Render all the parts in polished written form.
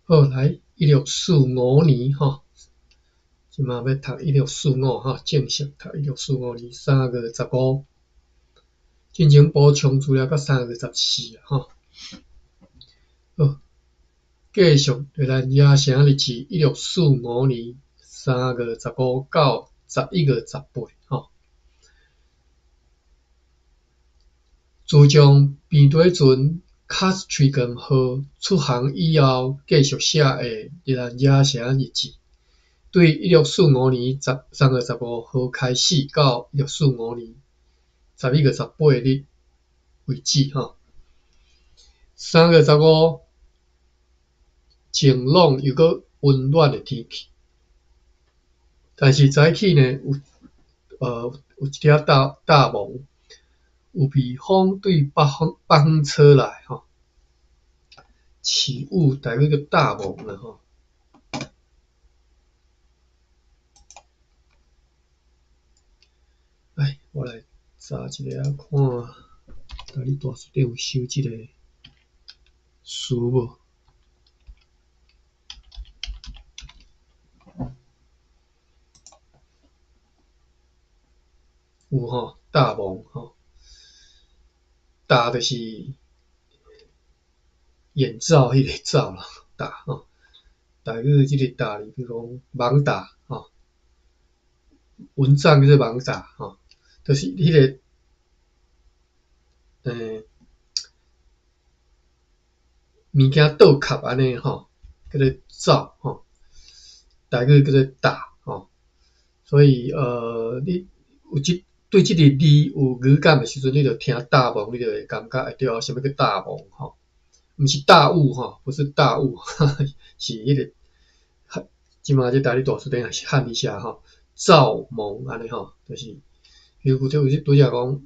好，来1645吼，即马要读1645吼，正式读1645年3月15。进前补充资料到3月14吼。好，继续来咱野城日志1645年3月15到11月18吼。自从边队船 Castrigan 号出航以后，继续写的咱野城日志，对1645年3月15号开始到1645年11月18日为止吼。3月15，晴朗又搁温暖的天气，但是早起呢有一点大雾，有微风对北风吹来吼，起雾大概叫大雾了吼。来，我来查一下看，大你大书顶有收即个书无？有吼，大雾吼，大就是眼罩迄个罩啦，大吼。台语即个大字，比如讲网大吼，蚊帐叫做网大吼，就是迄个物件倒壳安尼吼，叫做罩吼，台语叫做大吼。所以你有对即个字有语感的时阵，你就听大雾，你就会感觉会对什么叫大雾吼，毋是大雾吼，不是大雾，是迄个。即马这台语大书顶也是汉字写吼，罩蒙安尼吼，就是比如拄则讲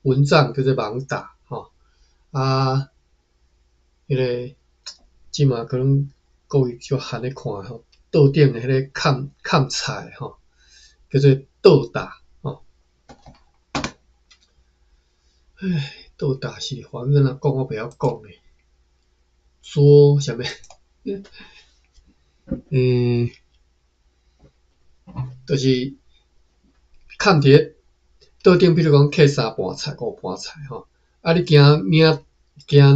蚊帐叫做网大吼，啊，迄个即马可能各位较罕咧看吼，桌顶的迄个砍菜吼，叫做倒打吼。唉，倒打是华语哪讲我袂晓讲诶，做啥物？就是砍伫桌顶，比如讲刻3盘菜、5盘菜吼，啊你惊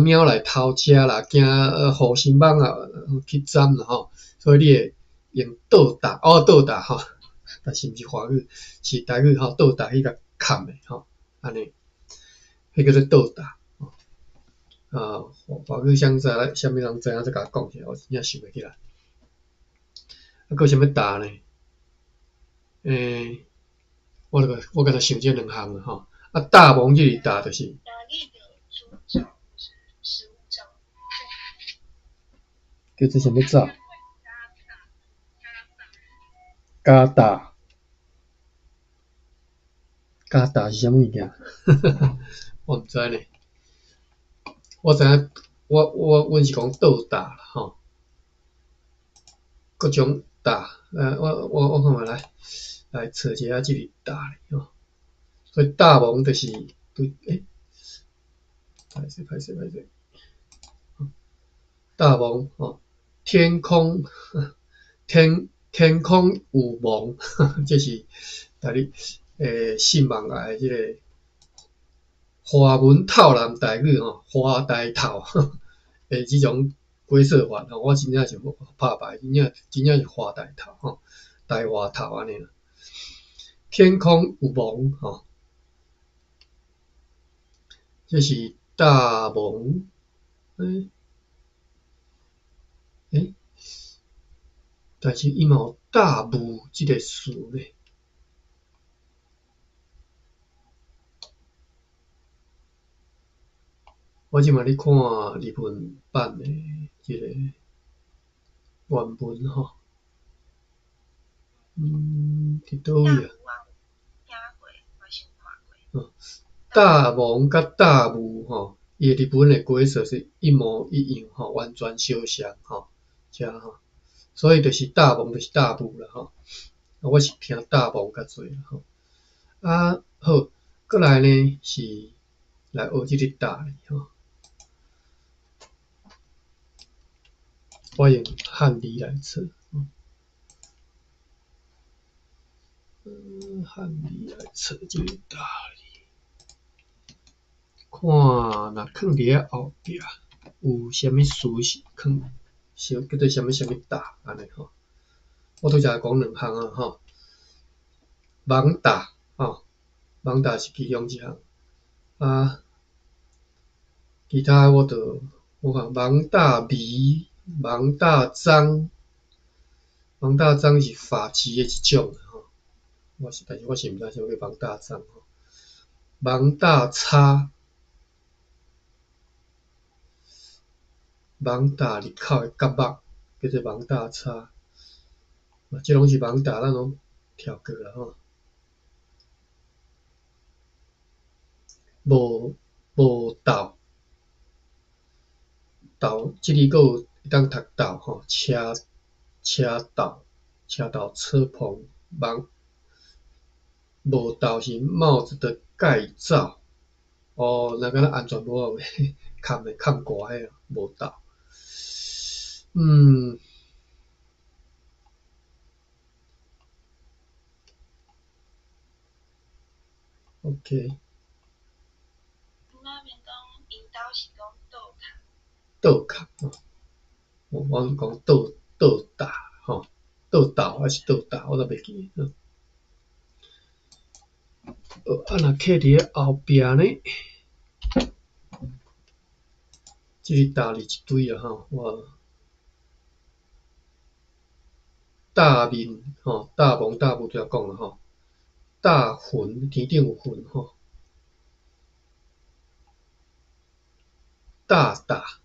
猫来偷食啦，惊护身网啊去沾啦吼，所以你会用倒打吼，但是毋是华语，是台语吼，倒打迄个砍诶吼，安尼，迄叫做倒打。华语啥物人知影再甲我讲者，我真正想袂起来。还佫啥物打呢？我甲他想这两项吼。啊，大蒙即个大就是。叫做啥物罩？加大。加大是啥物物件？我毋知呢。我知影，阮是讲倒大啦吼，各种大。我看觅来找一下即个大吼。所以大蒙就是对歹势，大蒙吼，天空有蒙，这是台语信望爱即个华文透南台语吼，华台透诶，即种解说法吼，我真正是拍败，真正是华台透吼，台华透安尼啦。天空有蒙吼，这是大蒙但是伊嘛有大雾即个词咧。我即马咧看日本版诶即个原文吼，伫倒位啊？大蒙甲大雾吼，伊日本诶解说是一模一样吼，完全相像吼，遮吼，所以就是大蒙就是大雾啦吼。我是听大蒙较济啦吼。好，过来呢是来学即个大字吼。我用汉字来测。汉字来测这个道理，看若放伫咧后壁有啥物事是放，叫做啥物大安尼吼。我拄则讲两项啊吼，网大吼，网大是其中一项啊，其他我看网大迷、网大章，网大章是法旗的一种吼，但是我是毋知啥叫网大章吼，网大叉。网大入口的角目叫做网大叉，即拢是网大，咱拢跳过啦吼。无斗，斗即字佫有会当读斗吼，车斗车棚，无斗是帽子的盖罩，哦，那敢若安全帽盖的盖挂迄个无斗。OK。倒壳吼，我是讲倒打吼，倒斗还是倒打，我都袂记。啊，若刻伫咧后壁呢，即个大字一堆啊吼，大面吼，大蒙大武就讲了吼，大云天顶有云吼，大大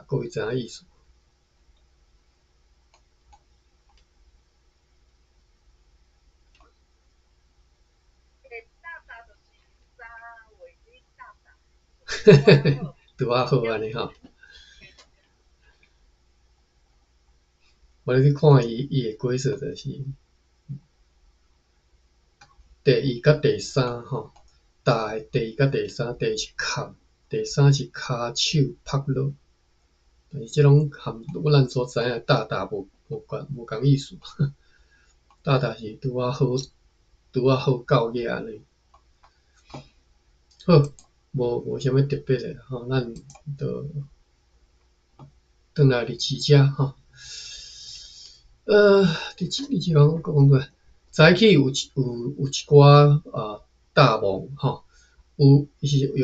各位知影意思？拄啊好安尼吼。我咧去看伊诶规则就是第二甲第三吼，大诶第二甲第三，第二是坎，第三是骹手拍落。但是即种含咱所知影大无共意思，大是拄啊好教育安尼。好，无啥物特别诶吼，咱就转来第四只吼。第几项我讲过，早起有一寡大梦吼，有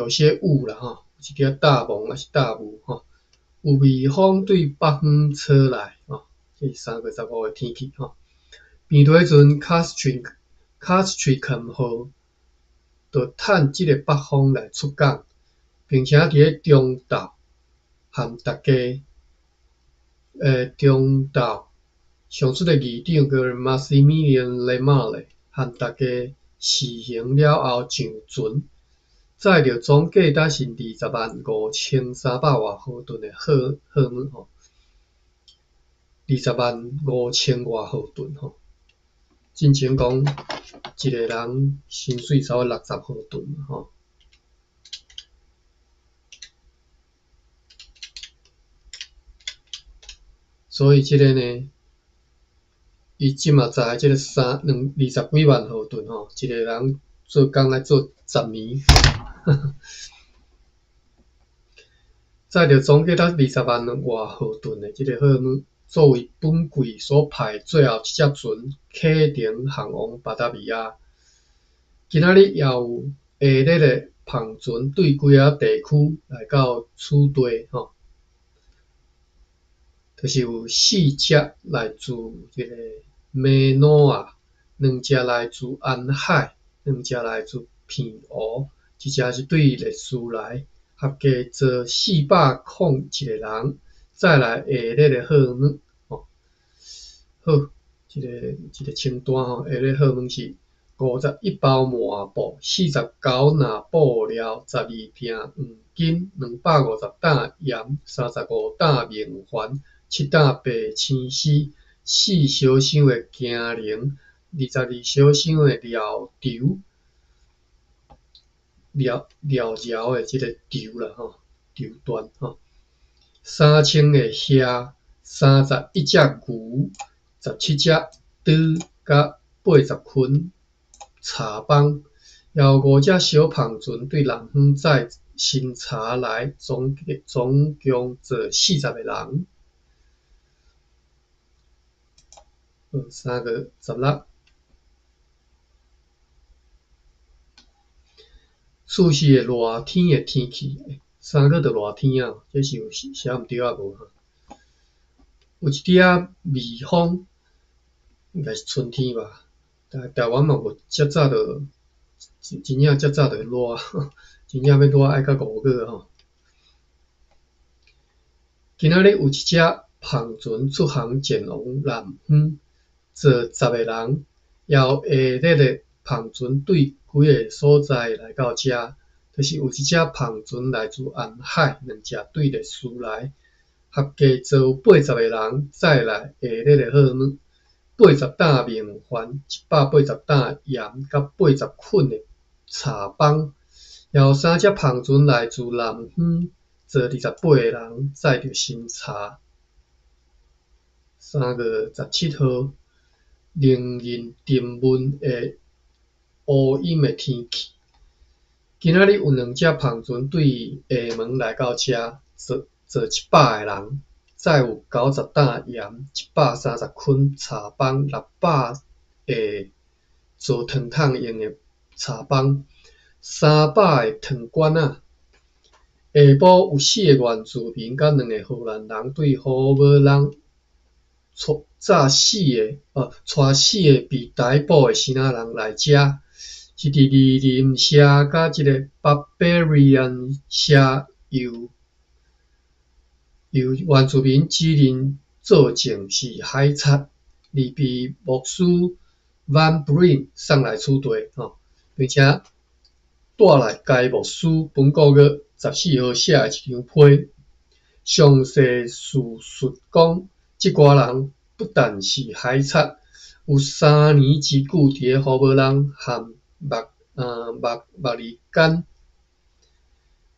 些雾啦吼，一个大梦还是大雾吼。有微风对北方吹来吼，这是3月15日天气吼。平头迄阵 Castricum 号就趁即个北风来出港，并且伫咧中昼和大家中昼上出的议长叫 Maximilian Lemare 和大家示行了后上船，载着总计达是205300外号吨的货物吼，205000外号吨吼。进前讲一个人薪水差不多60号吨吼。所以即个呢，伊即嘛载即个20几万号吨吼，一个人做工来做10年，载着总计达20万外号吨的即个货物，作为本季所派最后一只船启程航往巴达维亚。今仔日也有下日的篷船对几啊地区来到此地吼。就是有4只来自即个美诺啊，2只来自安海，2只来自片湖，一只是对列斯来，合计做401个人，再来下日的货物吼。好，一个清单吼，下日货物是51包麻布，49篮布料，12锭黄金，250担盐，35担面环，7担白青丝，4小箱的杏仁，22小箱的料潮，料的即个潮啦吼，潮段吼。3000个虾，31只牛，17只猪，甲80捆茶帮，邀5只小胖船对南方载新茶来，总共做40个人。3个16。四是热天的天气，3个就热天啊，这是有写毋对啊无？有一点微风，应该是春天吧。台湾嘛无遮早就真正遮早就热，真正要热爱到5个吼。今仔日有一只胖船出航前往南方，坐10个人，邀下日的胖船对几个所在来到遮，就是有一只胖船来自沿海，2只对列驶来，合计坐80个人，载来下日的好80担面饭，180担盐，甲80捆的茶帮，邀3只胖船来自南方，坐28个人，载着新茶。3月17号，仍然沉闷的乌阴的天气。今仔日有2只胖船对厦门来到遮，坐100个人，载有90担盐，130捆茶帮，600个做汤桶用的茶帮，300个汤管仔。下晡有4个原住民甲2个荷兰人对荷兰人带4个被逮捕的新仔人来遮，一个二林社甲一个 Barbarian 社由原住民指认作证是海贼，而被牧师 Van Breen 送来处决，并且带来该牧师本个月14号写的一张批，详细叙述讲，这群人不但是海贼，有3年之久伫荷兰和墨尔干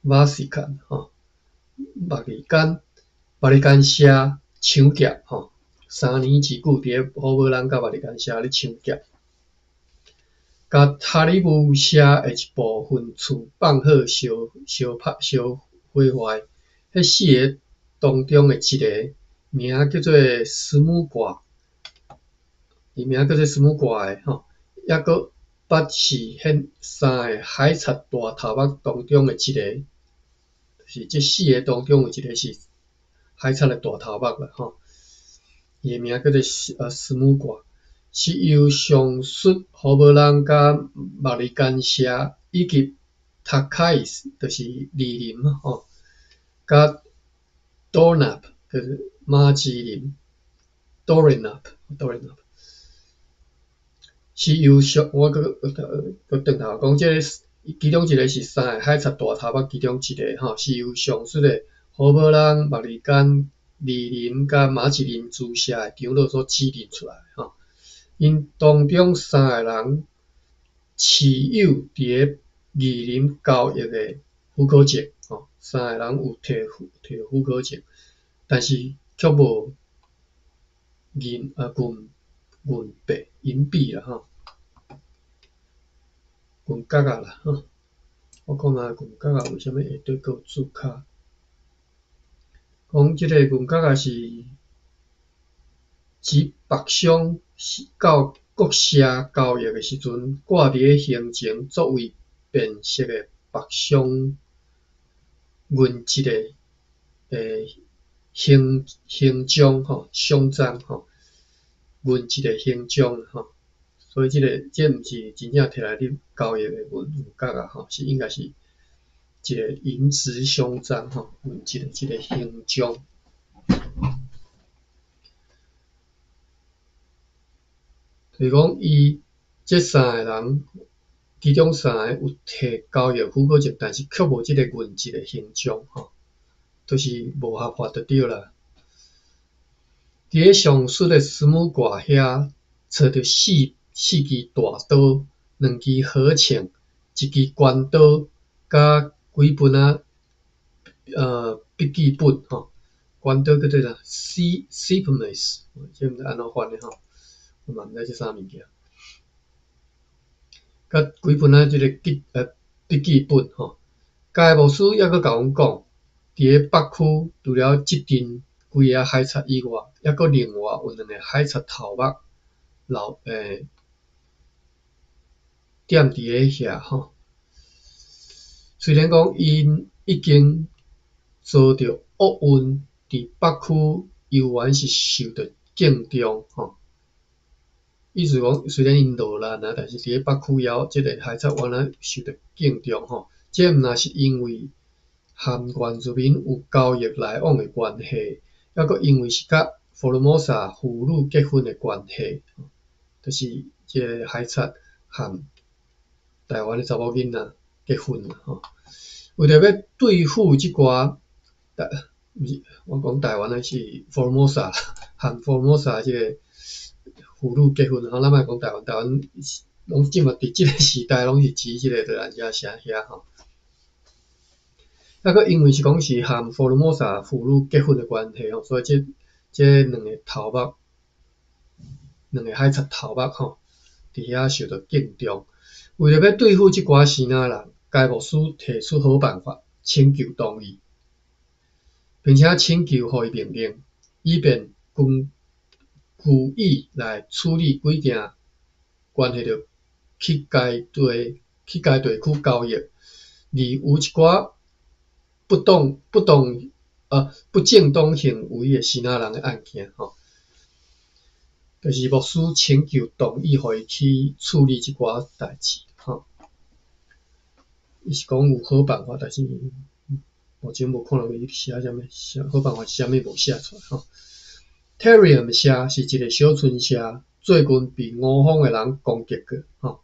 Vatican 墨尔干社抢劫，3年之久伫荷兰甲墨尔干社咧抢劫。甲哈利姆社的一部分厝放好烧毁坏，迄4个当中的一个名叫做斯姆挂，伊名叫做斯姆挂的抑搁捌是迄3个海贼大头目当中的一个，就是这4个当中有一个是海贼的大头目啦伊的名叫做斯姆挂。是由上述荷兰甲墨尔干社以及塔凯斯，就是二林甲 Dornap， 就是马吉林 Dornap， 是由我搁转头讲，这个其中一个是3个海贼大头目其中一个是由上述的荷兰、墨尔干、二林甲马吉林支社的长老所指认出来因当中3个人持有伫二林交易的许可证，3个人有摕许可证，但是却无银币银币啦银角啊啦我看下银角啊为虾米下底佫有注脚？讲即个银角啊是指北上到国社交易的时阵，挂伫咧行前作为辨识的北上银质的形状胸章银质的形状所以这毋是真正摕来你交易的银角啊是应该是一个银质胸章银质的这个形状。就是讲，伊这3个人，其中3个有摕交易许可证，但是却无这个银质的形状就是无合法就对啦。伫咧上述的斯姆挂遐，找到4支大刀、2支好枪、1支关刀，甲几本笔记本关岛叫做啥 Seamus， 这毋知安怎翻的吼，我嘛毋知这啥物件。甲几本即个笔记本吼，加牧师还佫甲阮讲，伫个北区除了即阵规个海贼以外，还佫另外有2个海贼头目踮伫个遐吼。虽然讲因已经遭到厄运，伫北区游玩是受到敬重吼。意思讲，虽然因落难啊，但是伫个北区还即个海贼王啊受到敬重吼。这毋若是因为和原住民有交易来往的关系，还佫因为是甲福尔摩沙父女结婚的关系，就是即个海贼和台湾的查某囡仔结婚吼。为着要对付即寡，我讲台湾的是福尔摩沙和福尔摩沙即个父女结婚吼，咱莫讲台湾，台湾拢即嘛伫即个时代拢是指即个德兰遮城遐吼。还佫因为是讲是和福尔摩沙父女结婚的关系吼，所以这2个头目，2个海贼头目吼，伫遐受到敬重。为了要对付即寡死仔人，该牧师提出好办法，请求同意，并且请求互伊命令，以便据以来处理几件关系到乞丐地区交易，而有一寡不正当行为的死仔人的案件吼。就是牧师请求同意，互伊去处理即寡代志吼。伊是讲有好办法，但是目前无看到伊写啥物，好办法是啥物无写出来吼。Terrium 社是一个小村社，最近被乌方的人攻击过吼。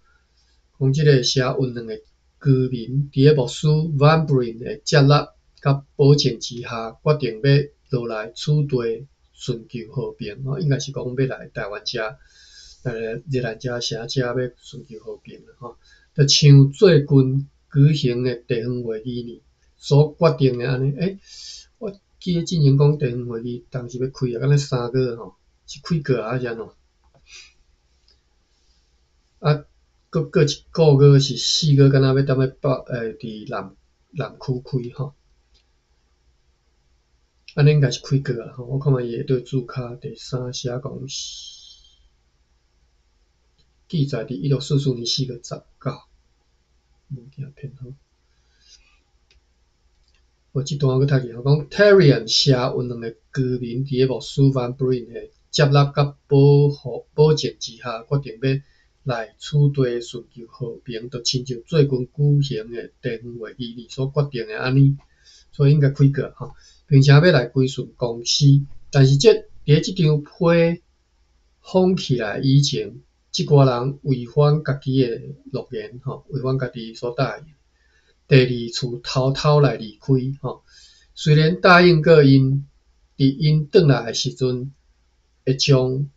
讲即个社有2个居民伫个牧师 Van Buren 的接纳甲保证之下，决定要落来此地寻求和平吼，应该是讲要来台湾遮，日咱遮城遮要寻求和平吼。就像最近举行的地方会议呢所决定的安尼，我记得进行讲地方会议当时要开啊，敢若3个吼，是开过啊还是安怎？啊，过一个月是4个，敢若要踮咧伫南区开吼。安尼应该是开过啊吼，我看伊个注脚第3写讲记载伫1644年4月19，物件偏好。我即段我佫读去，讲 Terrium 社有2个居民伫个牧师 Van Buren 的接纳甲保证之下，决定要来此地寻求和平，就亲像最近举行的地方会议里所决定的安尼，所以应该开过吼，并且要来归顺公司。但是伫即张批放起来以前，即寡人违反家己的诺言吼，违反家己所答应。第2次偷偷来离开吼，虽然答应过因，伫因转来的时阵，会将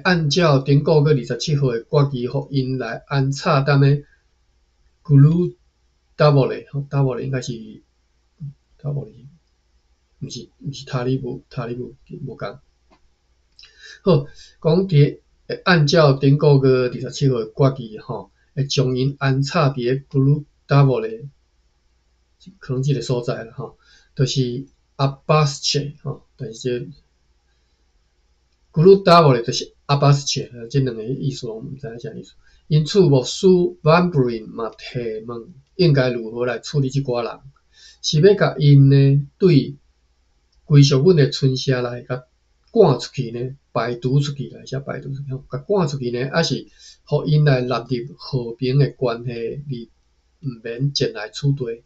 按照顶个月27号的决议，互因来安插踮咧 Guru Davole 吼 ，Davole 应该是 Davole， 毋是塔利布无共。好，讲伫按照顶个月27号的决议吼，会将因安插伫个 Guru Davole， 可能即个所在啦吼，就是阿巴斯切吼，但是这Guru Davole 就是阿巴斯切，这2个意思拢毋知影啥意思。因此，牧师 Van Buren 嘛提问，应该如何来处理即寡人？是要甲因呢对归属阮的村社来甲赶出去呢？排除出去来，甲赶出去呢？还是互因来纳入和平的关系，而毋免前来此地？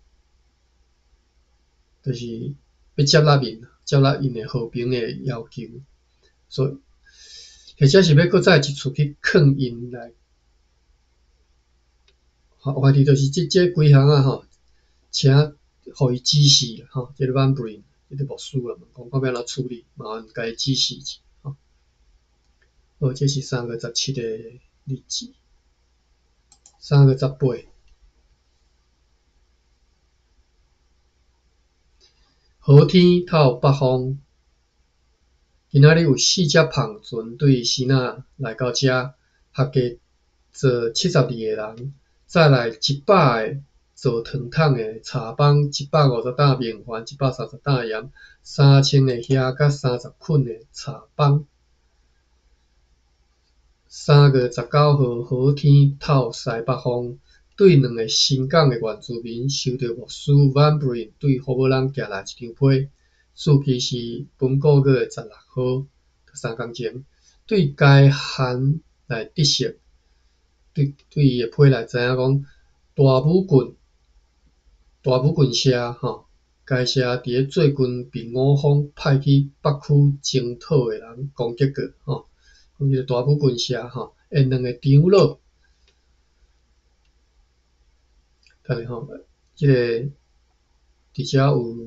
就是要接纳因的和平的要求，所以或者是要搁再一次去劝因来，话题就是即几项啊吼，请互伊指示吼，即个 Van Buren 即个牧师啦，讲要安怎处理，麻烦甲伊指示者吼。好，这是3月17的日子，3月18。好天透北风，今仔日有4只胖船对西那来到遮，合计做72个人，再来100个做汤桶的茶帮，150担面环，130担盐，3000个虾甲30捆的茶帮。3月19号，好天透西北风，对2个新港的原住民收到牧师 Van Bryn 对福某人寄来一张批，日期是本个月16号，3天前。对该函来得悉，对伊的批来知影讲，大武郡社该社伫咧最近被我方派去北区征讨的人攻击过讲即个大武郡社因2个长老，等下即个伫遮有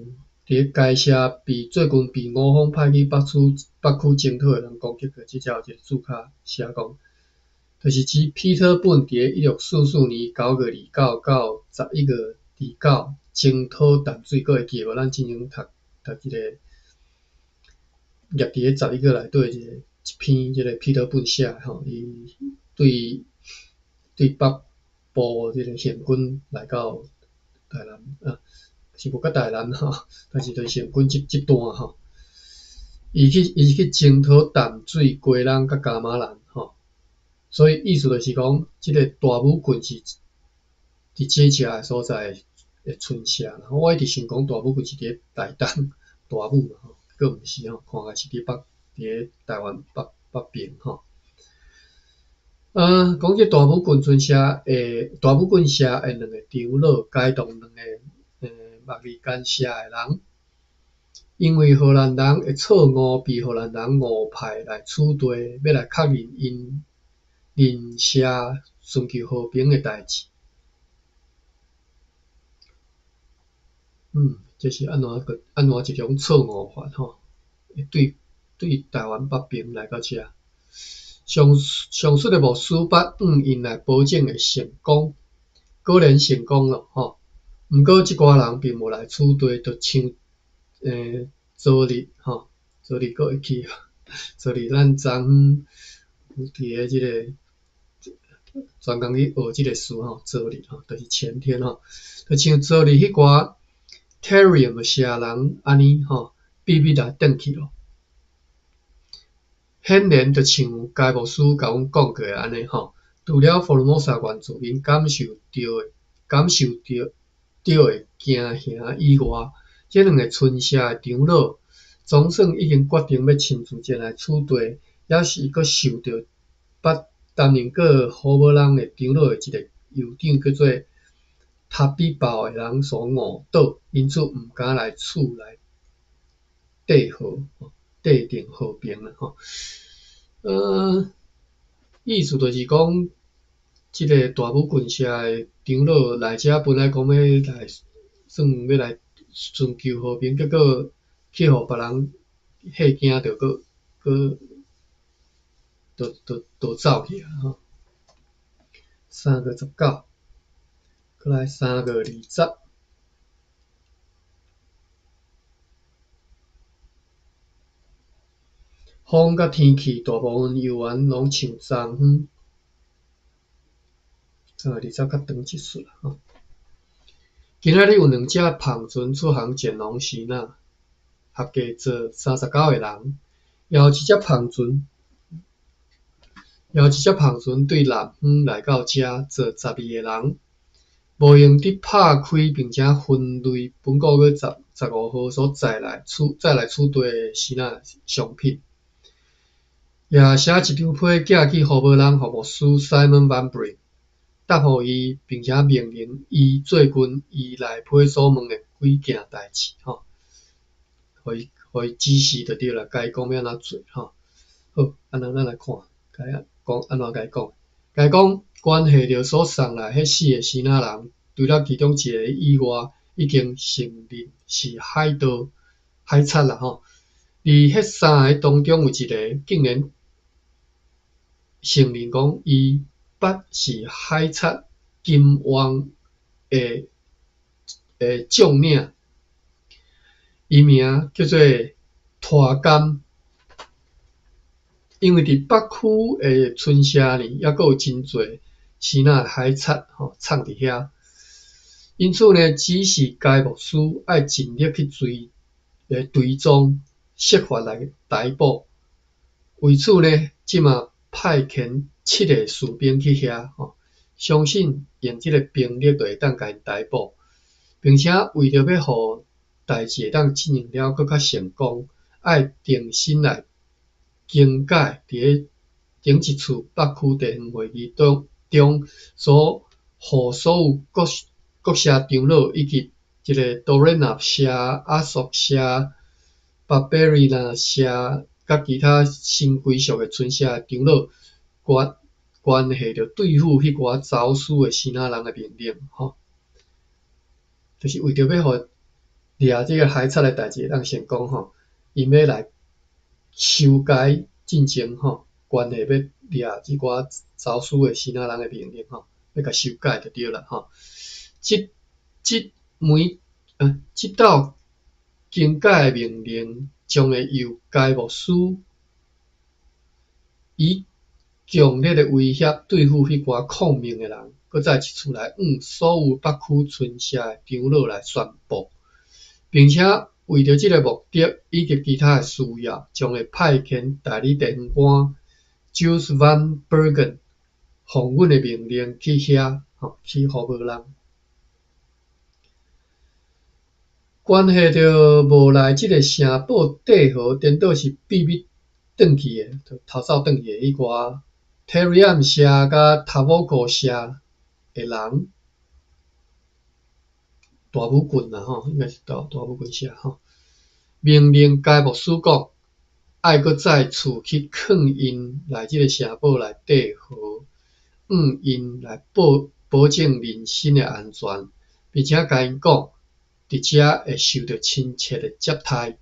伫咧该社最近被我方派去北区征讨的人攻击过，即遮有一个注脚写讲，就是指彼得本伫咧1644年9月29到11月29征讨淡水，阁会记无？咱之前读即个列伫咧11月内底一篇即个彼得本写的伊对北部即个宪军来到台南是无甲台南但是就是宪军即段伊去征讨淡水、鸡人甲加马兰所以意思就是讲，即个大武郡是伫这遮的所在的村社，我一直想讲大武郡是伫咧台东大武嘛佫毋是看起来是伫咧台湾北边讲即大武郡社的2个长老解动2个目利干社的人，因为荷兰人会错误被荷兰人误派来取缔，要来确认因邻社寻求和平的代志。这是安怎一种错误法对台湾北边来到遮。上述的牧师捌因来保证会成功，果然成功了毋过即寡人并无来取缔，就像昨日佫会去昨日咱昨昏伫咧即个专工去学即个词昨日就是前天就像昨日迄寡 Terrium 的社人安尼秘密来转去咯。显然就像该牧师甲阮讲过的安尼除了福尔摩沙原住民感受到的惊吓以外，这2个村社的长老总算已经决定要亲自前来处理，也是佫受到担任过福某人的长老的一个酋长叫做塔比鲍的人所误导，因此毋敢来厝内缔定和平意思就是讲，即个大武郡社的长老来遮本来讲要来寻求和平，结果去互别人吓惊着，佫走去3月19，再来3月20。风甲天气大部分游园拢像昨昏3月20较长一撮今仔日有2只胖船出航前往西那，合计做39个人，邀一只胖船对南方来到遮做12个人，无用伫拍开并且分类本个月15号所再来处理的西那商品。也写一张批寄去福某人牧师 Simon Van Bryn， 答复伊，并且命令伊做阮伊内批所问的几件代志互伊指示就对了，甲伊讲要安怎做好，安尼咱来看，讲安怎甲伊讲。甲伊讲关系着所送来迄4个西那人，除了其中1个以外，已经承认是海贼啦而迄3个当中有1个竟然承认讲伊捌是海贼金王的将领，伊名叫做拖干。因为伫北区诶春社呢，抑阁有真侪新仔海贼吼藏伫遐，因此呢，只是该牧师爱尽力去追踪、设法来逮捕。为此呢，即马派遣7个士兵去遐吼，相信用即个兵力就会当甲因逮捕，并且为着要互代志会当进行了搁较成功，爱重新来更改伫咧顶一次北区地方会议中所互所有各社长老以及即个 Dorena 社、阿索社、Barberina 社甲其他新归属的村社长老关系着对付迄寡走私的新仔人的命令吼，就是为着要互掠即个海贼的代志会当成功吼，因要来修改进前吼，关系要掠即寡走私的新仔人的命令吼，要甲修改就对啦吼。即道更改的命令将会由该牧师以强烈的威胁对付迄寡抗命的人，搁再一次来向所有北区村社的长老来宣布，并且为着即个目的以及其他的需要，将会派遣代理地方官 Jules Van Bergen 奉阮的命令去遐去互无人。关系着无赖即个城堡帝号颠倒是秘密转去的，逃走转去的迄寡 Terriam 社甲 Tavoko 社的人，大武棍啦吼，应该是大武棍社吼。命令该牧师讲，爱搁再次去劝因来即个城堡内底和，因来保证人身的安全，并且甲因讲，伫遮会受到亲切的接待，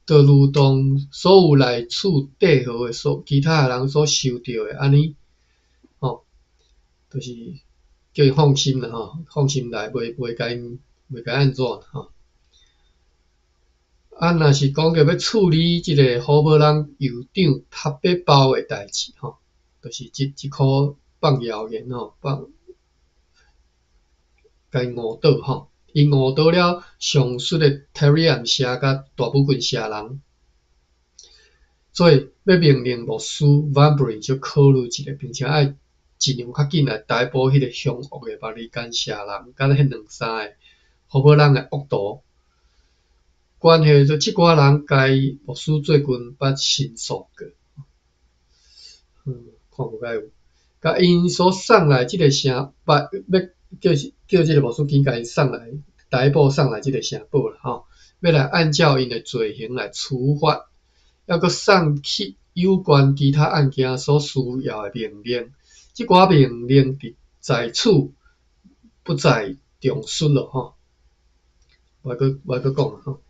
就如同所有来处帝号的其他人所受到的安尼，吼，就是叫伊放心啦吼，放心来，袂甲因安怎吼。若是讲着要处理即个好无人酋长塔北包的代志吼，就是即颗放谣言吼，甲伊误导吼，伊误导了上述的 Terriam 社甲大武棍社人，所以要命令牧师 Van Bergen 就考虑一下，并且爱尽量较紧来逮捕迄个凶恶的巴利干社人，甲迄两三个好无人的恶徒。关系着即寡人，该牧师最近捌申诉过，看无甲有，甲因所送来即个城，要叫即个牧师紧甲因送来逮捕送来即个城堡啦吼，要来按照因的罪行来处罚，还阁送去有关其他案件所需要的命令，即寡命令在此不再重述咯吼，我阁讲啦吼。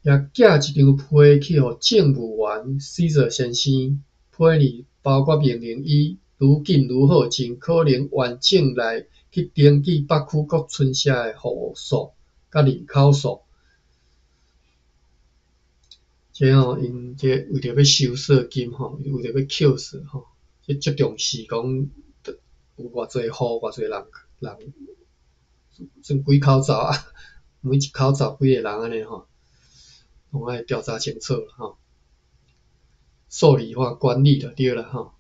也寄一张批去互政务员 Caesar 先生，批呢包括命令伊愈紧愈好，尽可能完整来去登记北区各村社的户数甲人口数。这吼，因这为着要收税金吼，为着要扣税吼，这足重视讲有偌济户、偌济人，算几口罩啊？每一口罩几个人安尼吼。拢爱调查清楚啦吼，数理化管理就对啦吼。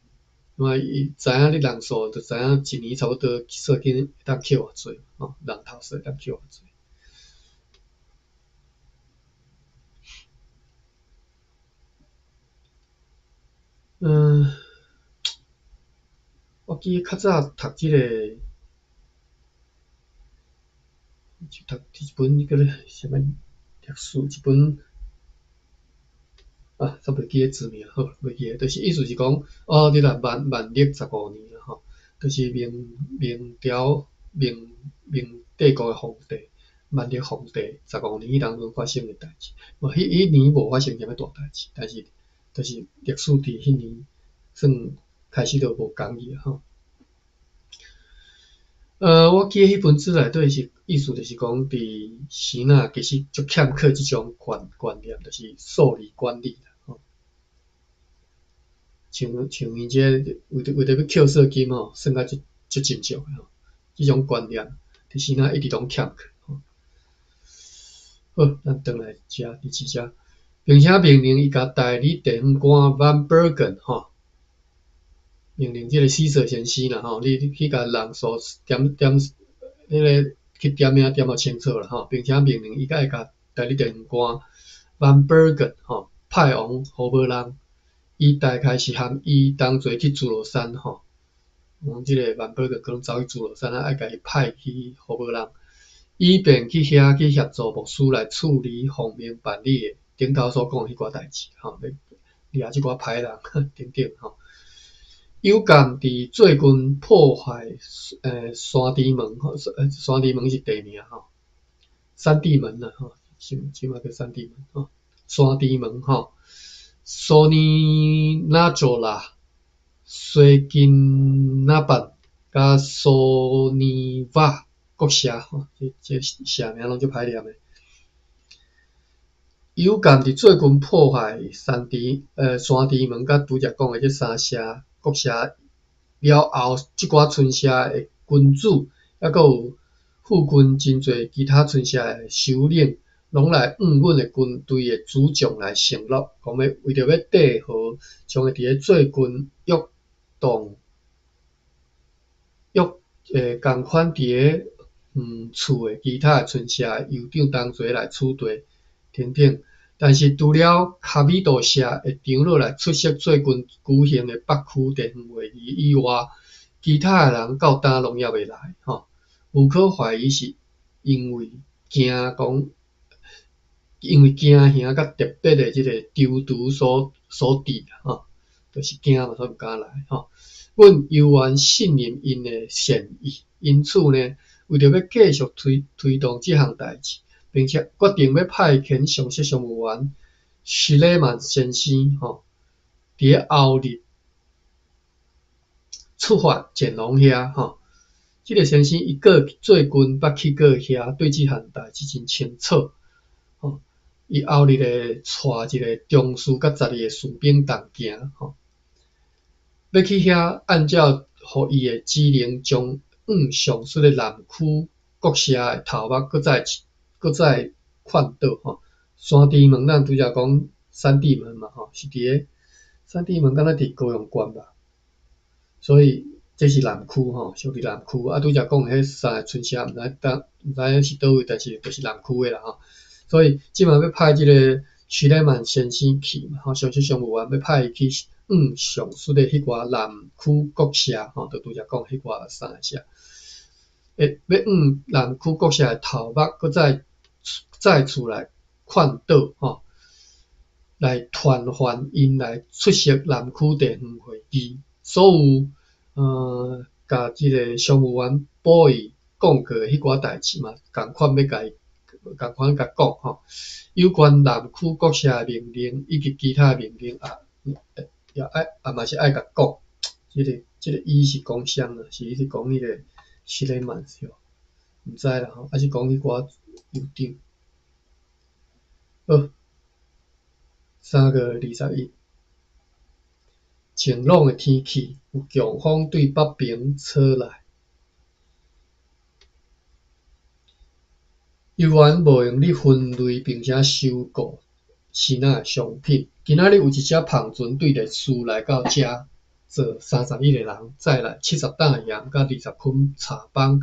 因为伊知影你人数，就知影一年差不多税金会当扣偌济吼，人头税会当扣偌济。我记较早读即个，就读一本叫做啥物历史一本。煞袂记个字名，好，袂记个，就是意思是讲，你若万历15年啦吼，就是明帝国的皇帝，万历皇帝15年当中发生的代志。迄年无发生啥物大代志，但是就是历史伫迄年算开始就无共去啊吼。我记迄本书内底是意思就是讲，伫时若其实足欠缺即种观念，就是数理管理啦。吼，像伊这为着要扣税金吼，算甲足真少诶吼，即种观念伫时若一直拢欠缺。吼，好，咱转来第四只，并且命令伊甲代理地方官 Van Bergen 吼。命令即个死者先生啦吼，你去甲人数点迄个去点名点啊清楚啦吼，并且命令伊会甲代理地方官 Van Bergen 吼派往胡无人，伊大概是含伊同齐去自罗山吼，即个 Van Bergen 可能走去自罗山啊，爱甲伊派去胡无人，以便去遐去协助牧师来处理奉命办理诶顶头所讲诶迄寡代志吼，掠即寡歹人等等吼。有干伫做军破坏山地门吼，山地门是地名吼，山地门啦吼，即马叫山地门吼，山地门吼，索尼那佐拉、水金那班甲索尼瓦国社吼，这社名拢足歹念诶。有干伫做军破坏山地门甲拄则讲诶这三社国社了后，即寡村社诶君主，抑阁有附近真侪其他村社诶首领，拢来往阮诶军队诶主将来承诺，讲要为着要缀合，将会伫咧做军共款伫咧厝诶其他诶村社酋长同齐来处理等等。但是除了卡米多社会长老来出席做军举行的北区地方会议以外，其他的人到呾拢也未来吼。有可怀疑是因为惊吓甲特别的即个州督所致吼，就是惊嘛，所以毋敢来吼。阮犹原信任因的善意，因此呢，为着要继续推动即项代志。并且决定要派遣上级商务员施雷曼先生吼，伫咧后日出发前往遐吼。即个先生伊过做军捌去过遐，对即项代志真清楚吼。伊后日会带一个中士甲12个士兵同行吼，要去遐按照互伊的指令，将上述的南区国社的头目搁再看倒吼。山地门咱拄则讲山地门嘛吼，是伫咧山地门敢若伫高雄县吧，所以这是南区吼，属伫南区。啊，拄则讲迄三个村社毋知是倒位，但是就是南区的啦吼。所以即马要派即个徐乃曼先生去嘛吼，上级商务员要派伊去上述的迄寡南区国社吼，就拄则讲迄寡三个社。要南区国社的头目，搁再次来劝导吼，来传唤因来出席南区地方会议。所有甲即个商务员报伊讲过迄寡代志嘛，共款甲讲吼。有关南区国社的命令以及其他命令嘛是爱甲讲。即个伊是讲啥呢？是讲迄个施雷曼是哦，毋知啦吼，还是讲迄寡酋长。好，3月21，晴朗的天气，有强风对北边吹来。犹原无用你分类并且收购新的商品。今仔日有一只胖船对着树来到遮，坐31个人，载来70担盐甲20捆茶棒。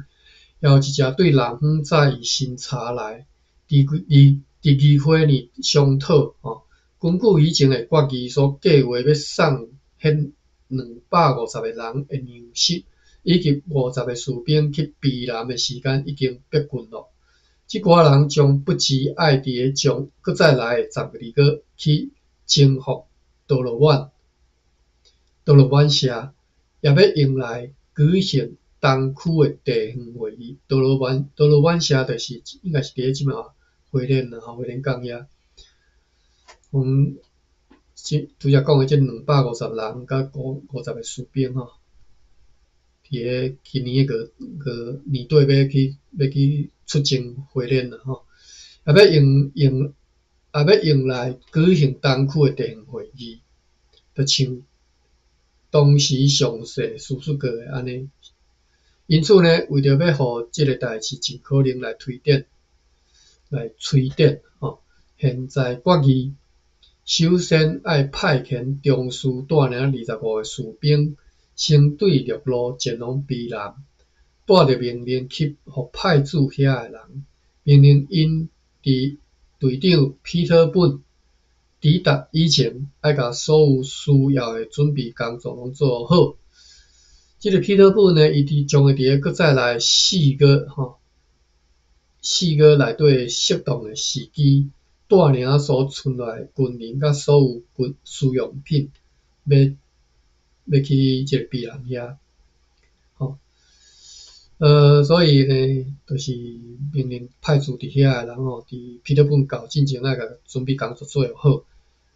还有一只对南方载伊新茶来。伫议会呢商讨吼，根据以前的决议所计划，要送迄250个人的粮食，以及50个士兵去避难的时间已经逼近咯。即寡人将不辞爱伫诶将搁再来诶12个去征服多罗湾社，也要用来举行东区诶地方会议。多罗湾社就是应该是伫咧即马花莲啦吼，花莲港遐。拄则讲诶即250人甲50个士兵吼，伫今年个年底要去出征回练啦吼，也要用来举行东区的地方会议，就像当时上世苏苏格的安尼。因此呢，为着要互即个代志尽可能来推展，吼，现在决议首先要派遣中士带领25个士兵，先对陆路前往卑南，带着命令去互派驻遐的人，命令因伫队长彼得本抵达以前，要甲所有需要的准备工作拢做好。即个彼得本呢，伊将会伫个搁再来4个内底适当的时机，带领所剩来的军人甲所有需用品，要去即个避难遐，吼，所以呢，就是命令派驻伫遐的人吼，伫彼得本到进前要甲准备工作做好，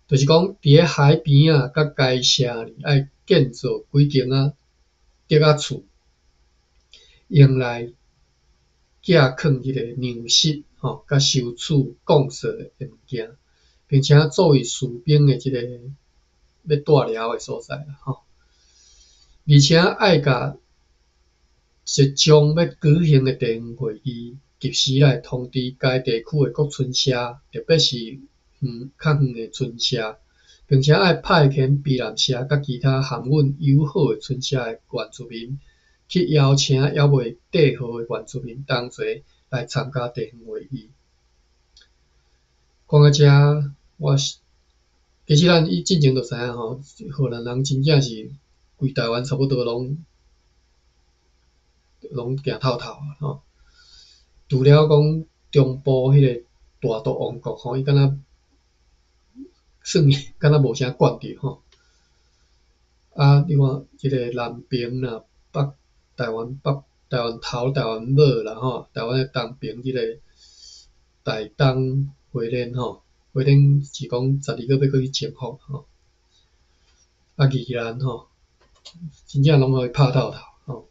就是讲伫个海边啊，甲该城里要建造几间竹仔厝，用来架囥迄个粮食吼，甲收取贡色的物件，并且注意士兵的即个要带了的所在啦吼，而且爱甲即将要举行的地方会议，及时来通知该地区的各村社，特别是较远的村社，并且爱派遣避难社甲其他航运友好的村社的原住民，去邀请还未缀好的原住民同齐来参加地方会议。讲到遮，其实咱进前就知影吼，荷兰人真正是规台湾差不多拢行透透啊吼。除了讲中部迄个大毒王国吼，伊敢若算敢若无啥管着吼。啊，你看即个南边啦，台湾头、台湾尾啦吼，台湾的东边即个台东花莲吼，花莲是讲12个要去征服吼，啊宜兰吼，真正拢互伊拍透透吼。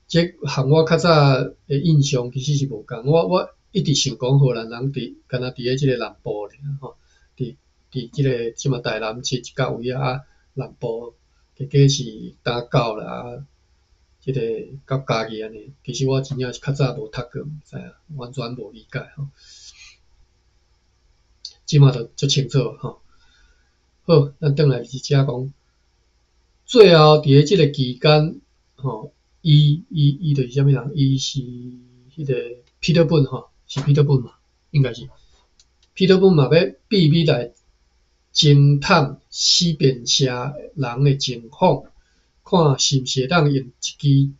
这和我较早的印象其实是无共，我一直想讲荷兰人敢若伫咧即个南部尔吼，伫即个即嘛台南这一角位啊，南部加加是打狗啦，即个甲家己安尼，其实我真正是较早无读过，毋知影，完全无理解吼。即嘛就足清楚吼。好，咱转来是遮讲，最后伫咧即个期间吼。伊就是啥物人？伊是迄个彼得本吼，是彼得本嘛？应该是彼得本嘛，要秘密来侦探西边社人的情况，看是毋是会当用一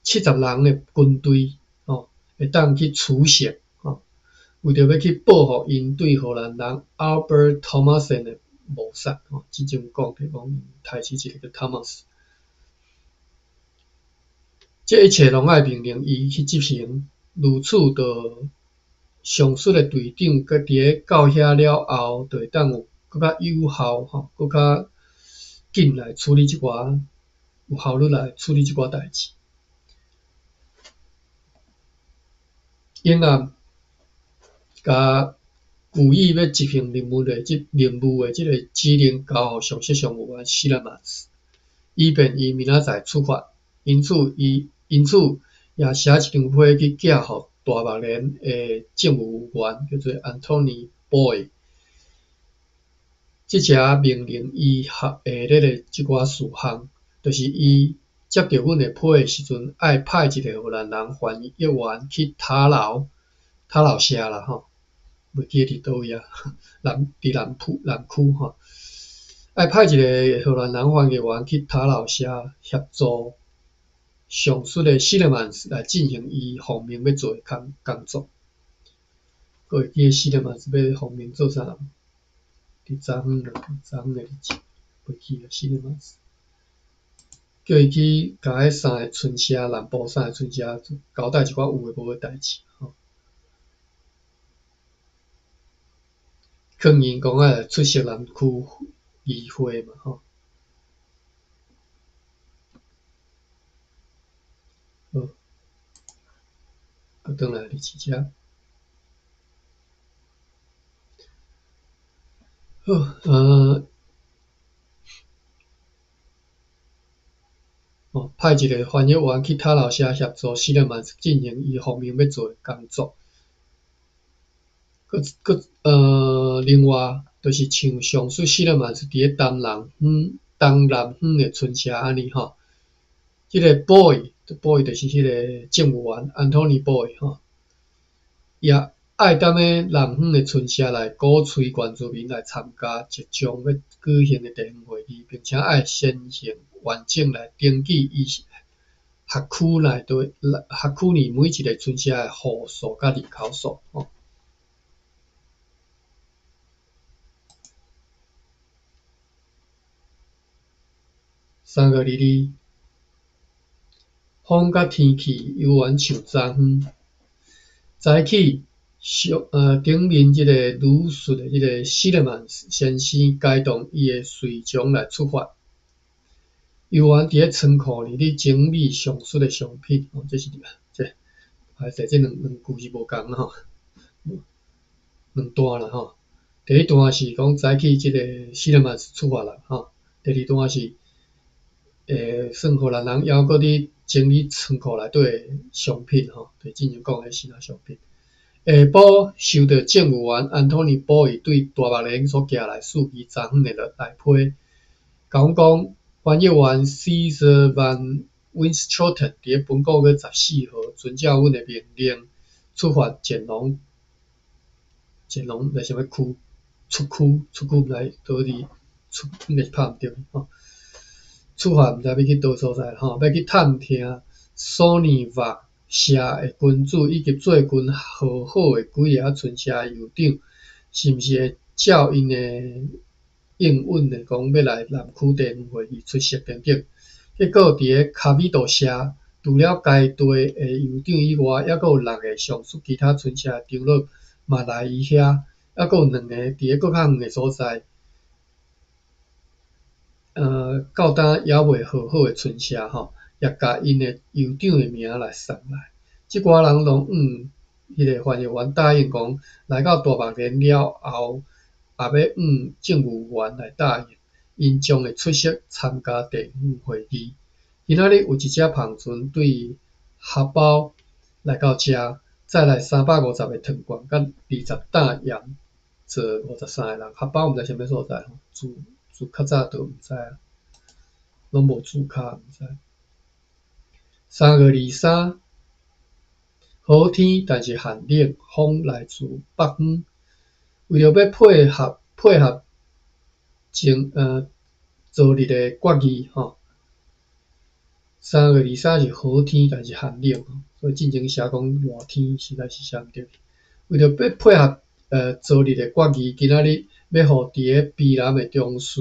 支70人的军队吼，会当去除险吼，为着要去报复因对荷兰人 Albert Thomason 的谋杀吼，之前讲台词一个叫 Thomas。这一切拢爱命令伊去执行，如此就上述的队长佮伫咧到遐了后，就会当有更较有效吼，更较紧来处理即寡有效率来处理即寡代志。因啊，甲故意要执行任务的即个指令交互上级上务员西拉马斯，以便伊明仔载出发。因此也写一张批去寄互大目连的政务员，叫做 Anthony Boy。即只命令伊下列的即寡事项，就是伊接到阮的批的时阵，爱派一个荷兰人翻译员去塔楼社啦吼，袂记伫倒位啊，伫南区吼，爱派一个荷兰人翻译员去塔楼社协助。上述的西勒曼斯来进行伊奉命要做的工作。各会记得西勒曼斯要奉命做啥？伫昨昏的日子，袂记了西勒曼斯。叫伊去甲迄3个村社南部3个村社交代一寡有诶无诶代志吼。劝因讲来出席南区议会嘛吼。倒来第七只。好，派一个翻译员去塔楼社协助西勒曼进行伊方面要做的工作。另外就是像上述西勒曼是伫咧东南方的村社安尼吼，即个 boy 就是迄个政务员 Anthony Boy 吼，也爱踮咧南方的村社内鼓吹原住民来参加即将要举行的地方会议，并且爱先行完整来登记伊学区内每一个村社的户数甲人口数吼。3月22，风甲天气犹原像昨昏。早起，顶面即个鲁述的即个西勒曼先生解动伊的随从来出发，犹原伫咧仓库里咧整理上述的商品。这是还是这两句是无共吼，两段啦吼。第一段是讲早起即个西勒曼出发啦吼，第二段是算荷兰人还阁伫整理仓库内底的商品吼，就进行讲的是哪商品。下晡收到政务员安东尼·波伊对大目人所寄来数据昨昏的来批，甲阮讲翻译员 Caesar Van Winstroughton 伫咧本个月14号遵照阮的命令出发前往来啥物区？出区毋知倒伫应该是拍毋对吼。出发毋知要去倒所在吼，要去探听索尼瓦社的君主以及最近和好的几个村社酋长，是毋是会照因的应允的讲要来南区地方会议出席等等。结果伫咧卡米多社，除了该地的酋长以外，还阁有6个上述其他村社的长老嘛来伊遐，还阁有2个伫咧搁较远的所在。到今还未和好的村社吼，也甲因的酋长的名来送来。即寡人拢迄个翻译员答应讲，来到大目人了后，也要政务员来答应，因将会出席参加地方会议。今仔日有一只帆船对虾包来到遮，载来350个糖罐，甲20担盐做53个人。虾包毋知啥物所在吼，自较早倒毋知啊，拢无注卡毋知。3月23，好天但是寒冷，风来自北方。为了要配合昨日的决议吼，3月23是好天但是寒冷，所以进前写讲热天实在是写毋对。为了要配合昨日的决议，今仔日要互伫咧比南的中士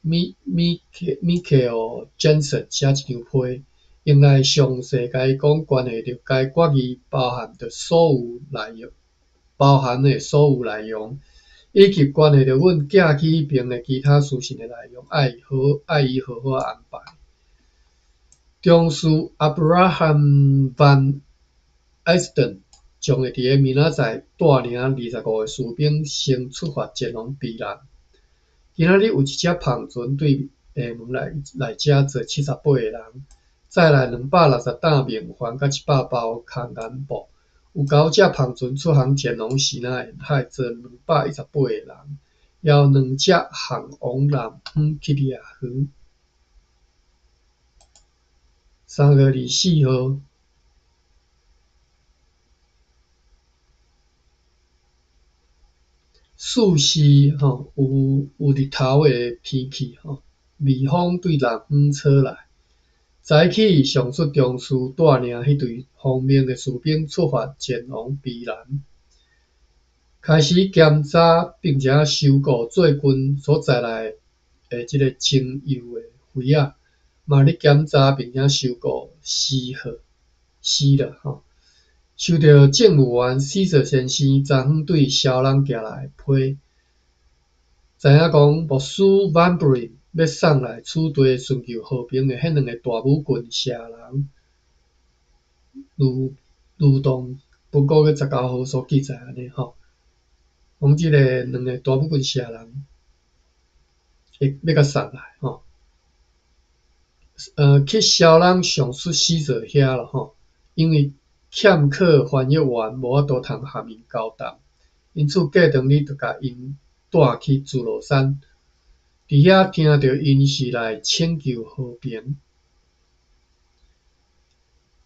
Michael Jensen 写一张批，用来详细甲伊讲关系着该决议包含的所有内容，以及关系着阮寄去迄边的其他书信的内容，爱伊好好安排。中士 Abraham Van Esten 将会伫咧明仔载带领25个士兵先出发前往比南。今仔日有一只帆船对厦门来遮坐78个人，载来260担面粉甲100包空颜布。有9只帆船出航前往西南沿海，坐218个人，也有2只航往南方去掠鱼。3月24号，暑时吼有日头的天气吼，微风对南方吹来。早起上述中士带领迄队方面的士兵出发前往比南，开始检查并且收购最近所载来的即个精油的灰仔，嘛咧检查并且收购硒了吼。收到政务员 Caesar 先生昨昏对小人寄来的批，知影讲牧师 Van Buren 要送来此地寻求和平的迄2个大母群社人，如如同本国嘅19号所记载安尼吼，讲即个两个大不棍社人会要甲杀来吼，去烧人上述死者遐咯吼，因为欠课翻译员无法度通下面交代，因此过两日就甲因带去自罗山，伫遐听到因是来请求和平。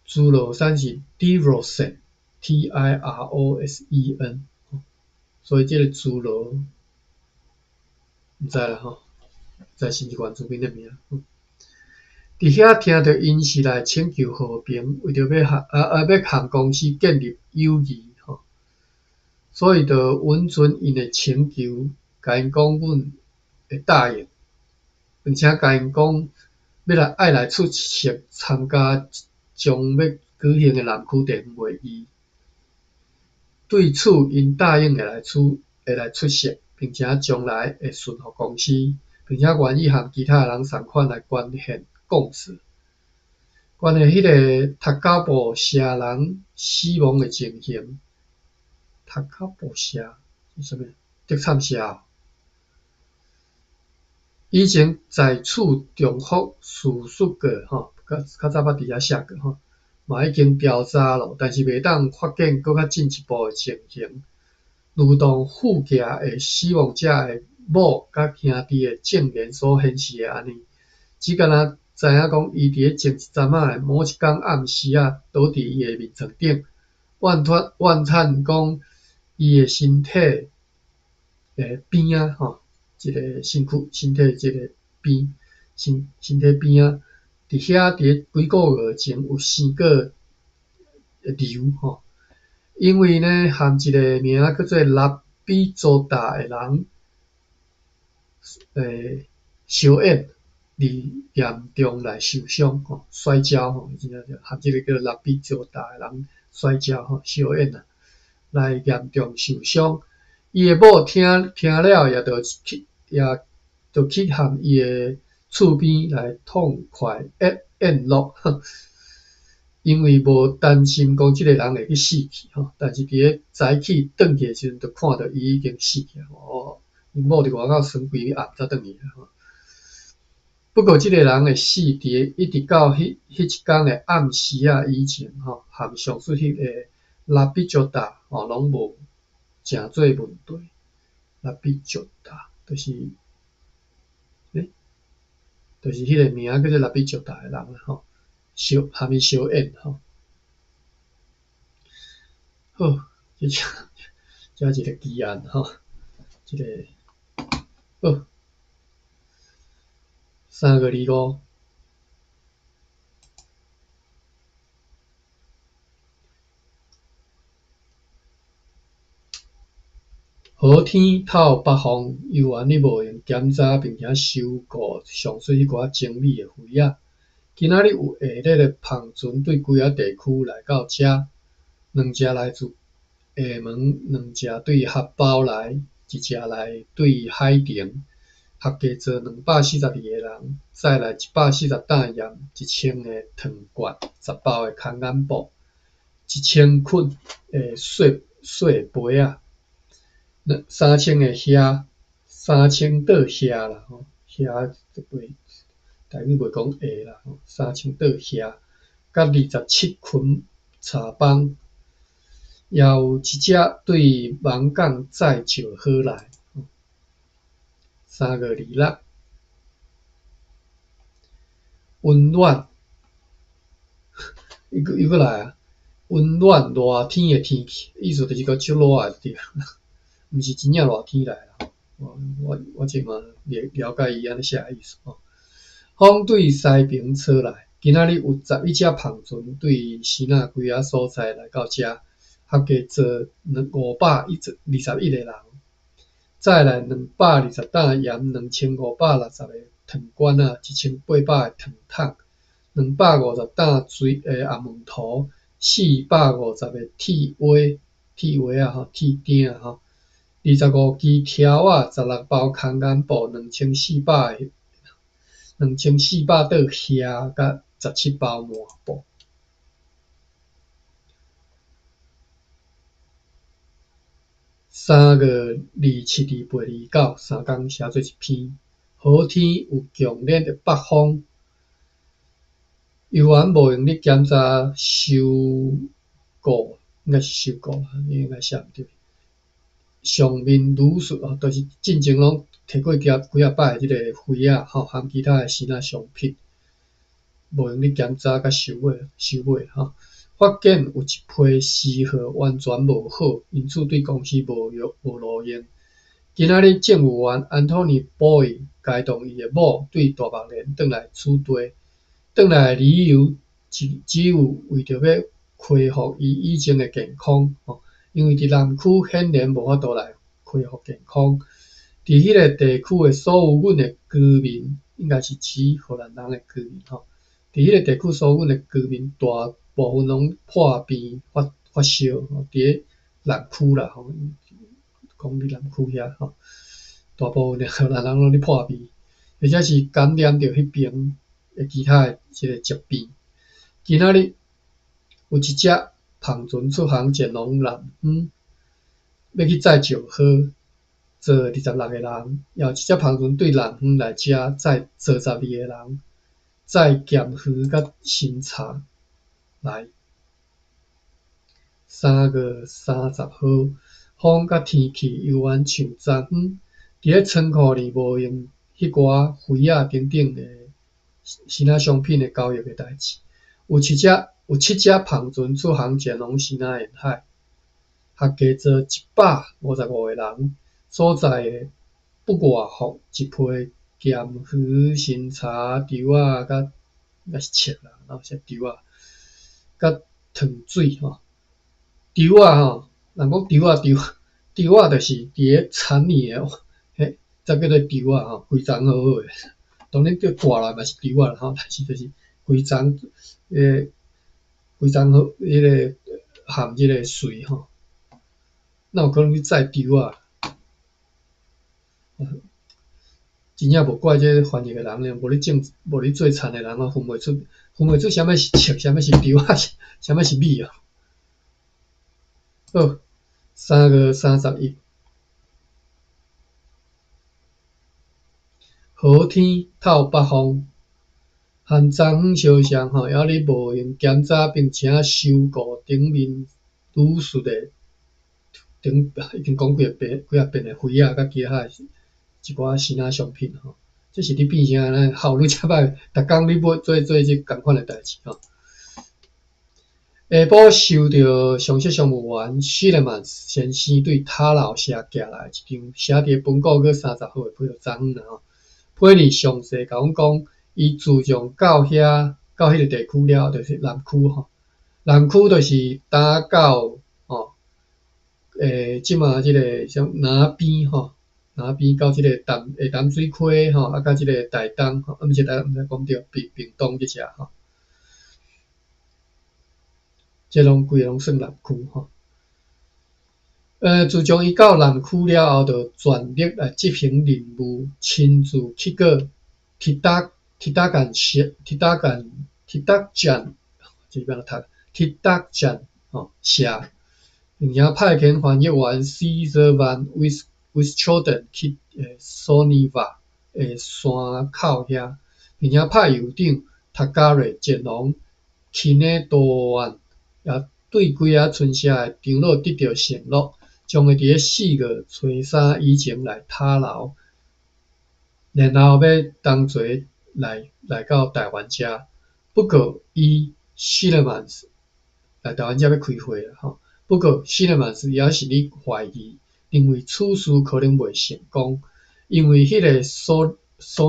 自罗山是 Tirosen，T-I-R-O-S-E-N， 所以这个自罗唔知啦吼，知是不是原住民的名。伫遐听到因是来请求和平，为着要向公司建立友谊吼，所以就允准因的请求，甲因讲阮会答应，并且甲因讲爱来出席参加将要举行的南区地方会议。对此，因答应会来出席，并且将来会顺服公司，并且愿意和其他人同款来捐献贡献。关于迄个塔加布社人死亡的情形，塔加布社是啥物？德惨社。以前在此重复叙述过吼，较早捌伫遐写过吼，嘛已经调查咯，但是袂当发现搁较进一步的情形，如同副驾的死亡者的某甲兄弟的证言所显示的安尼，只敢若知影讲伊伫前一阵仔的某一天暗时啊，倒伫伊的面床顶，怨叹讲伊的身体边啊吼，一个身体这个边，身体边啊，伫遐伫几个月前有生过瘤吼，因为呢，含一个名叫做拉比佐达的人相演而严重来受伤吼，摔跤吼，真正含即个叫拉比佐达的人摔跤吼，相演啊，来严重受伤。伊的某听了也就去含伊的厝边来痛快宴乐，因为无担心讲即个人会去死去吼，但是伫咧早起转去的时阵，就看到伊已经死去哦，因某伫外口酸规暗才转去吼。不过即个人的死伫一直到迄一天的暗时啊以前吼，含上述迄个拉比佐达吼，拢无正做问题。拉比佐达就是迄个名叫做拉比佐达的人啦吼，含伊相演吼。好，这一个奇案吼，这个好3月25。好天透北方，又安尼无用检查并且收顾上述迄寡精美的灰仔。今仔日有下日的帆船对几啊地区来到遮，两只来自厦门，两只对合胞来，一只来对海城，合计做242个人，再来140担盐，1000个糖罐，10包的空眼布，1000捆碎杯仔。3000个虾，3000袋虾啦吼，虾台语袂讲虾啦吼，3000袋虾，甲27捆茶棒，也有一只对网港载石好来，3月26。温暖，又过来啊！温暖热天的天气，意思就是讲足热的对。毋是真正热天来啦，我即嘛了解伊安尼写意思吼。风对西边吹来，今仔日有11只帆船对西南几啊所在来到遮，合计坐521个人，再来220担盐，2560个糖罐仔，1800个糖桶，250担水红门涂，450个铁鞋啊吼，铁钉啊吼。25支条仔，16包空眼布，2400袋虾，甲17包麻布。3月27日829，三天写做一篇。好天有强烈的北风，游玩无用力检查收购，应该是收购啦，应该写毋对。上面如述就是进前拢摕过几啊摆即个灰仔含其他的新仔商品，无用力检查甲收尾发现有一批序号完全无好，因此对公司无路用。今仔日政务员安托尼·波伊开动伊的某对大目连转来处地，转来的理由只有为着要恢复伊以前的健康，因为伫南区显然无法度来恢复健康。伫迄个地区的所有阮的居民，应该是指荷兰人的居民伫迄个地区所有阮的居民，大部分拢破病发烧，伫咧南区啦讲伫南区遐大部分的荷兰人拢咧破病，或者是感染着迄边的其他的即个疾病。今仔日有一只芳船出航前往南方，要去载石好，坐26个人，也有一只芳船对南方来遮载坐12个人，载咸鱼甲新茶来。3月30号，风甲天气犹原像昨昏，伫咧仓库里无用迄寡灰仔等等的新仔商品的交易的代志。有7只芳船出航前往西南沿海，合计做155个人所在的不外乎一批咸鱼、新茶、稻仔甲应该是切啦，然后是稻仔甲糖水稻仔人讲稻仔就是伫咧田里的，迄则叫做稻仔规丛好好诶。当然叫挂落嘛是稻仔啦但是就是规丛好迄个含即个水哪有可能去载稻仔？真正无怪这翻译的人咧，无咧做田的人分袂出啥物是切，啥物是稻仔，啥物是米好，3月31，好天透北风，和昨昏相像还咧无用检查并且收购顶面如述的已经讲几啊遍的灰仔甲其他一寡新仔商品这是你变成安尼效率遮歹，逐工你要做即共款的代志下晡收到上级商务员施勒曼先生对塔楼社寄来一张写伫本国月30号的批昨昏批呢详细甲阮讲，伊自从到迄个地区了，就是南区南区就是打到即马即个像南边到即个下淡水溪甲即个台东毋是台东，毋知讲对，屏东即只这拢规个拢算南区自从伊到南区了后，就全力来执行任务，亲自去过铁达站，社，并且派遣翻译员 Caesar Van Westchoten 去索尼瓦的山口遐，并且派邮长 Tagare 前往钦的多安，也对几啊村社的长老得到承诺，将会伫咧4月初3以前来塔楼，然后要同齐来到台湾遮。不过施勒曼来台湾遮要开会啦不过施勒曼也是咧怀疑，认为此事可能袂成功，因为迄个索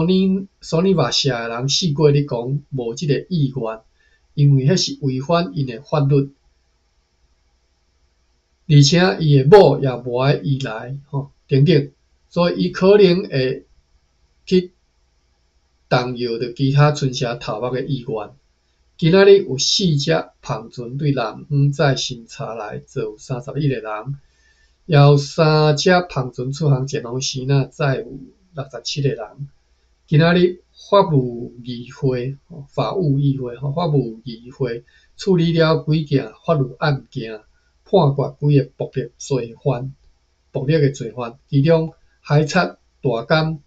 尼瓦社的人四过咧讲无即个意愿，因为迄是违反因的法律，而且伊的某也无爱伊来等等，所以伊可能会去动摇着其他村社头目的意愿。今仔日有4只芳船对南方载新茶来，坐有31个人，也有3只芳船出航前往西南，载有67个人。今仔日法务议会处理了几件法律案件，判决几个暴力罪犯，暴力的做法，其中海贼大监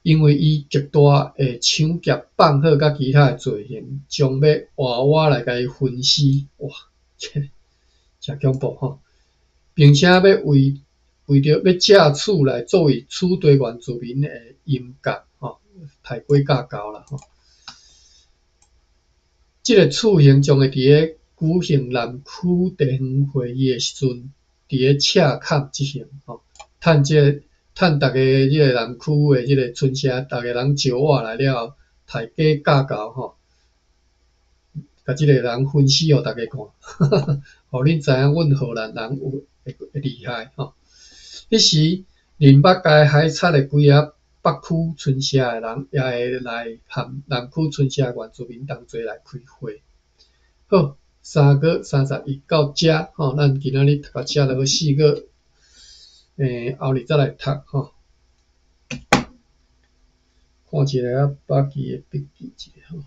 因为伊极大的抢劫、放火甲其他的罪行，将要活活来甲伊分尸，哇，真恐怖吼！并且要为着要借此来作为处对原住民的阴间吼，太过价高啦吼。这个处刑将会伫咧举行南区地方会议的时阵，伫咧赤坎执行吼，趁大家即个南区的即个村社，大家人招我来了后，太假价高吼，甲即个人分尸互大家看，互恁知影阮荷兰人有会厉害吼。迄时，林北街海贼的几啊北区村社的人，也会来和南区村社原住民同齐来开会。好，3月31到遮吼，咱今仔日读到遮就好，4月后日再来读吼。看一下啊，把记的笔记一下吼。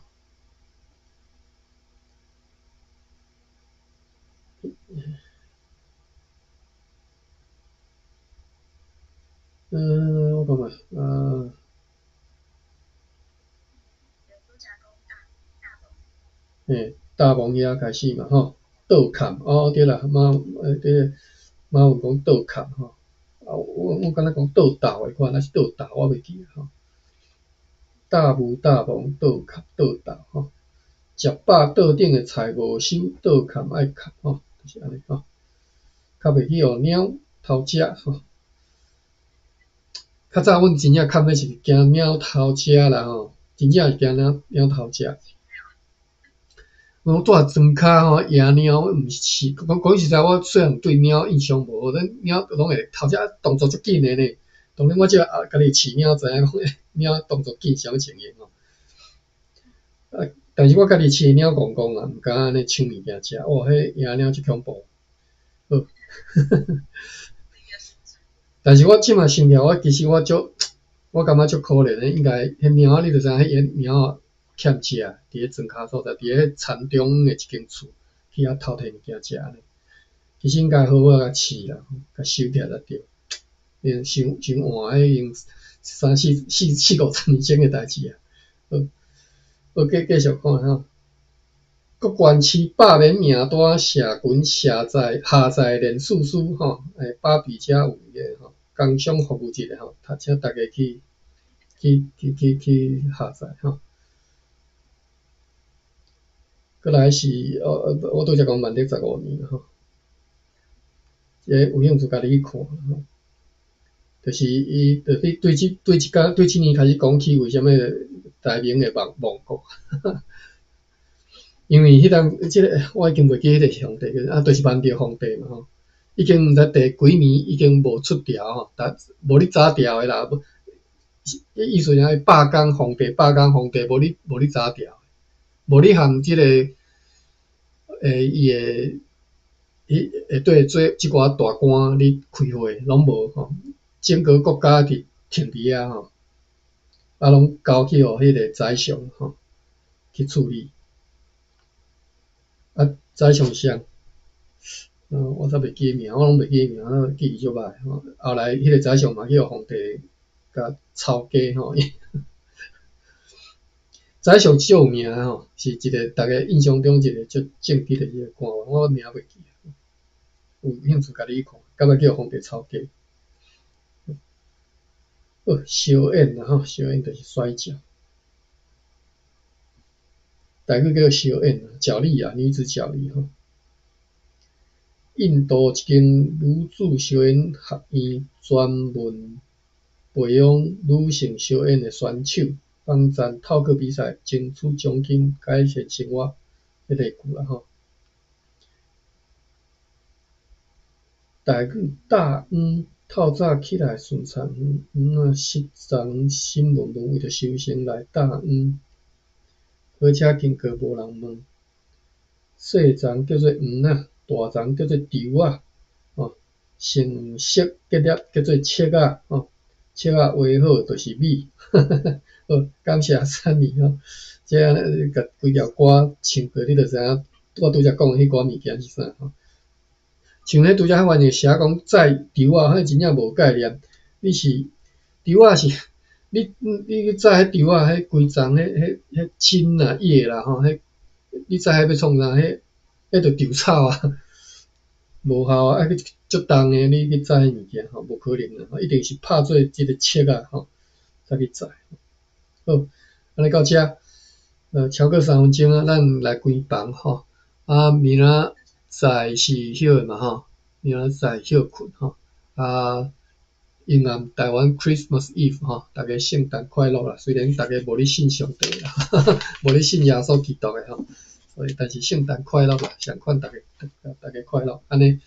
我讲嘛，大蒙遐开始嘛吼，倒砍对啦，马文讲倒砍吼，我敢若讲倒斗的，看若是倒斗，我袂记吼。大雾大蒙倒砍倒斗吼，食饱倒顶的菜无收，倒砍爱砍吼，就是安尼吼。较袂去互猫偷食吼。较早阮真正砍的是惊猫偷食啦吼，真正是惊猫偷食。我住庄骹吼，野猫毋是讲实在，我细汉对猫印象无好，咱猫拢会偷食，动作足紧的呢。当然我即个家己饲猫，知影讲猫动作紧是啥物情形吼。但是我家己饲猫公公啊，毋敢安尼抢物件食，哇，迄野猫足恐怖。好，但是我即马想起来，其实我感觉足可怜的，应该迄猫你着知影，迄猫欠食，伫咧庄骹所在，伫咧田中的一间厝，去遐偷摕物件食呢。其实应该好好甲饲啦，甲收起来才对。伤换，迄用4、5、10年前的代志啊。好，继续看吼。国关市罢免名单社群下载连署书吼，把比者有个吼工商服务节吼，请大家去下载吼。过来是我拄则讲万历15年吼，有兴趣家己去看吼。就是伊对即年开始讲起为虾米大明会亡国，因为迄当即个我已经袂记迄个皇帝就是万历皇帝嘛吼，已经毋知第几年已经无出条吼，无你查条的啦，意思是罢工皇帝，无你查条，无你含即个伊会对做即寡大官你开会拢无吼。整个国家伫停伫遐吼，拢交去互迄个宰相吼去处理。宰相谁？我煞袂记名，我拢袂记名，记忆足歹吼。后来迄个宰相嘛去互皇帝甲抄家吼。宰相最有名吼，是一个大家印象中一个足正直的一个官，我名袂记。有兴趣家己去看，敢若去互皇帝抄家。小宴啦吼，小宴就是摔跤，台语叫小宴角力啊，女子角力吼。印度一间女子小宴学院专门培养女性小宴的选手，帮赞透过比赛争取奖金，改善生活的例句啦吼。台语大透早起来顺产失踪新闻为着收成来大火车经过无人问，细丛叫做啊，大丛叫做丢啊，成色结粒叫做切啊，切啊画好就是米，好，感谢三年吼，即甲规条歌唱过，你就知影我拄则讲迄寡物件是啥吼。像迄拄则迄番就写讲载稻啊，迄真正无概念。你是稻啊是，你载迄稻啊，迄规丛迄茎啦、叶啦吼，迄你载迄要创啥？迄着稻草啊，无效啊！去足重诶，你去载迄物件吼，无可能啊！一定是拍做即个切啊吼，再去载。好，安尼到遮，超过3分钟啊，咱来关房吼。啊，明仔载是休诶嘛吼，明仔载休困吼。啊，阴暗台湾 Christmas Eve 吼，大家圣诞快乐啦！虽然大家无咧信上帝啦，无咧信耶稣基督诶吼，所以但是圣诞快乐啦，相款大家快乐。安尼，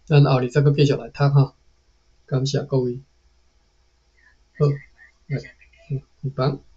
咱后日再搁继续来读吼。感谢各位。好，来，关房。